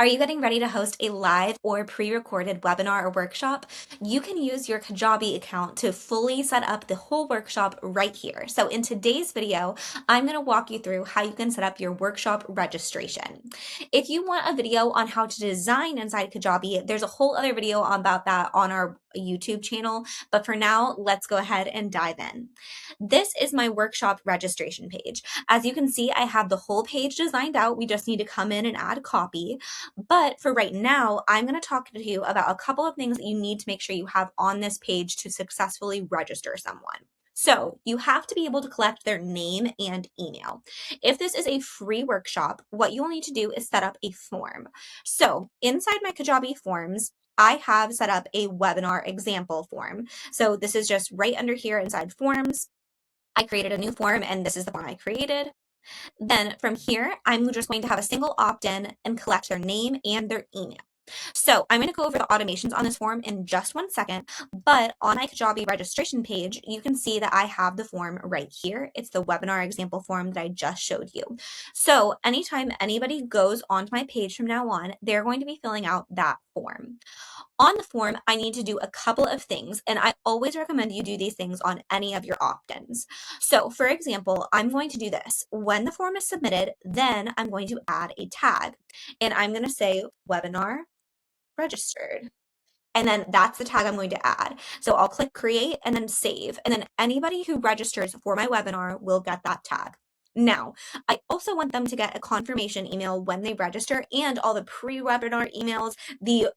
Are you getting ready to host a live or pre-recorded webinar or workshop? You can use your Kajabi account to fully set up the whole workshop right here. So in today's video, I'm going to walk you through how you can set up your workshop registration. If you want a video on how to design inside Kajabi, there's a whole other video about that on our YouTube channel. But for now, let's go ahead and dive in. This is my workshop registration page. As you can see, I have the whole page designed out. We just need to come in and add copy. But for right now, I'm going to talk to you about a couple of things that you need to make sure you have on this page to successfully register someone. So you have to be able to collect their name and email. If this is a free workshop, what you'll need to do is set up a form. So inside my Kajabi forms, I have set up a webinar example form. So this is just right under here inside forms. I created a new form and this is the form I created. Then from here, I'm just going to have a single opt-in and collect their name and their email. So I'm going to go over the automations on this form in just 1 second, but on my Kajabi registration page, you can see that I have the form right here. It's the webinar example form that I just showed you. So anytime anybody goes onto my page from now on, they're going to be filling out that form. On the form, I need to do a couple of things, and I always recommend you do these things on any of your opt-ins. So for example, I'm going to do this. When the form is submitted, then I'm going to add a tag, and I'm going to say webinar registered. And then that's the tag I'm going to add. So I'll click create and then save. And then anybody who registers for my webinar will get that tag. Now, I also want them to get a confirmation email when they register and all the pre-webinar emails, the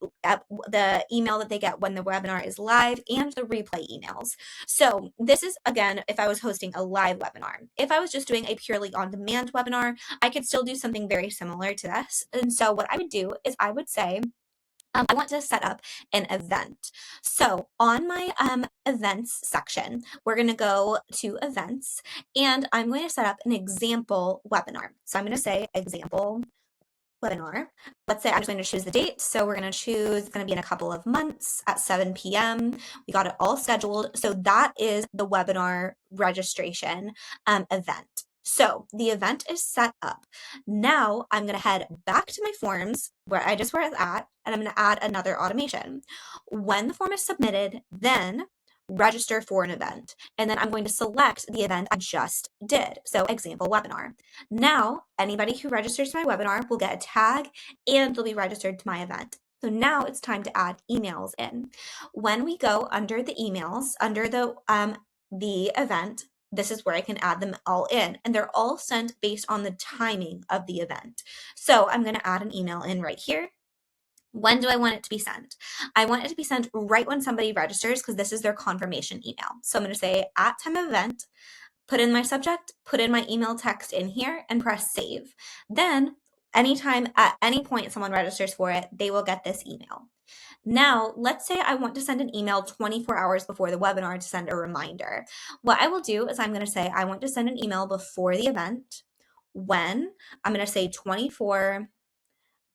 email that they get when the webinar is live, and the replay emails. So this is, again, if I was hosting a live webinar. If I was just doing a purely on-demand webinar, I could still do something very similar to this. And so what I would do is I would say, I want to set up an event. So on my events section, we're going to go to events and I'm going to set up an example webinar. So I'm going to say example webinar. Let's say I'm just going to choose the date. So we're going to choose, it's going to be in a couple of months at 7 p.m. We got it all scheduled. So that is the webinar registration event. So the event is set up. Now I'm going to head back to my forms where I just was at, and I'm going to add another automation. When the form is submitted, then register for an event. And then I'm going to select the event I just did. So example webinar. Now, anybody who registers to my webinar will get a tag and they'll be registered to my event. So now it's time to add emails in. When we go under the emails, under the event, this is where I can add them all in, and they're all sent based on the timing of the event. So I'm going to add an email in right here. When do I want it to be sent? I want it to be sent right when somebody registers because this is their confirmation email. So I'm going to say at time of event, put in my subject, put in my email text in here, and press save. Then anytime at any point someone registers for it, they will get this email. Now, let's say I want to send an email 24 hours before the webinar to send a reminder. What I will do is I'm going to say I want to send an email before the event. When? I'm going to say 24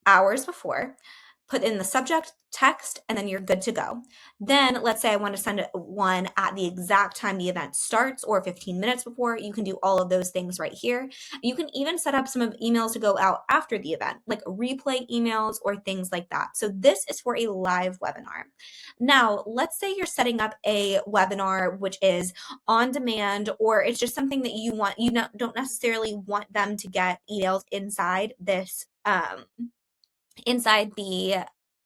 hours before. Put in the subject, text, and then you're good to go. Then let's say I want to send one at the exact time the event starts or 15 minutes before. You can do all of those things right here. You can even set up some of emails to go out after the event, like replay emails or things like that. So this is for a live webinar. Now, let's say you're setting up a webinar which is on demand, or it's just something that you want, don't necessarily want them to get emails inside this inside the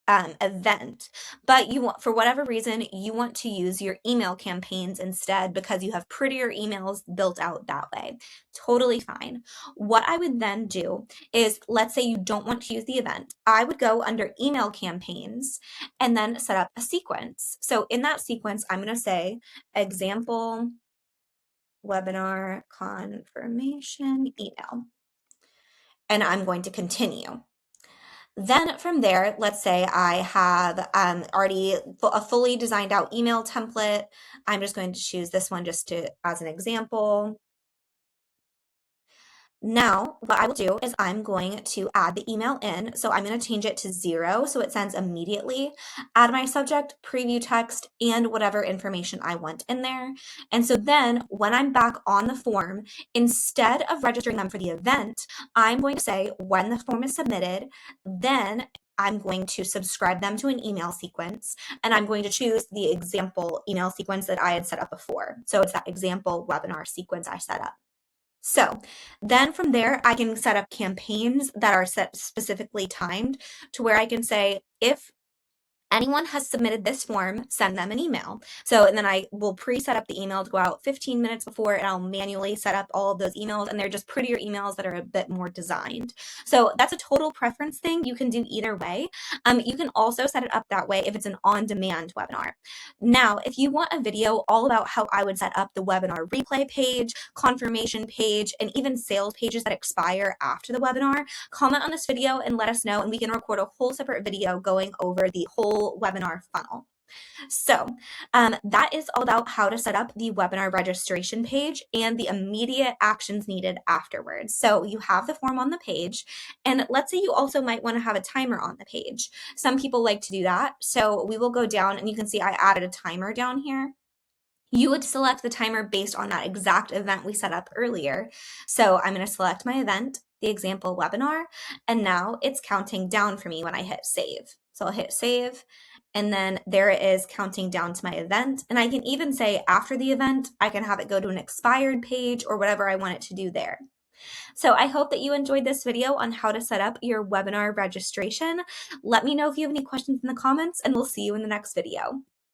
event, but you want, for whatever reason, you want to use your email campaigns instead because you have prettier emails built out that way. Totally fine. What I would then do is, let's say you don't want to use the event, I would go under email campaigns and then set up a sequence. So in that sequence, I'm going to say example webinar confirmation email, and I'm going to continue. Then from there, let's say I have already a fully designed out email template. I'm just going to choose this one just to as an example. Now, what I will do is I'm going to add the email in. So I'm going to change it to 0 so it sends immediately. Add my subject, preview text, and whatever information I want in there. And so then when I'm back on the form, instead of registering them for the event, I'm going to say when the form is submitted, then I'm going to subscribe them to an email sequence, and I'm going to choose the example email sequence that I had set up before. So it's that example webinar sequence I set up. So then from there, I can set up campaigns that are set specifically timed to where I can say, if anyone has submitted this form, send them an email. So, and then I will pre-set up the email to go out 15 minutes before, and I'll manually set up all of those emails, and they're just prettier emails that are a bit more designed. So that's a total preference thing. You can do either way. You can also set it up that way if it's an on-demand webinar. Now, if you want a video all about how I would set up the webinar replay page, confirmation page, and even sales pages that expire after the webinar, comment on this video and let us know, and we can record a whole separate video going over the whole webinar funnel. So that is all about how to set up the webinar registration page and the immediate actions needed afterwards. So you have the form on the page, and let's say you also might want to have a timer on the page. Some people like to do that. So we will go down, and you can see I added a timer down here. You would select the timer based on that exact event we set up earlier. So I'm going to select my event, the example webinar, and now it's counting down for me when I hit save. So I'll hit save, and then there it is counting down to my event. And I can even say after the event, I can have it go to an expired page or whatever I want it to do there. So I hope that you enjoyed this video on how to set up your webinar registration. Let me know if you have any questions in the comments, and we'll see you in the next video.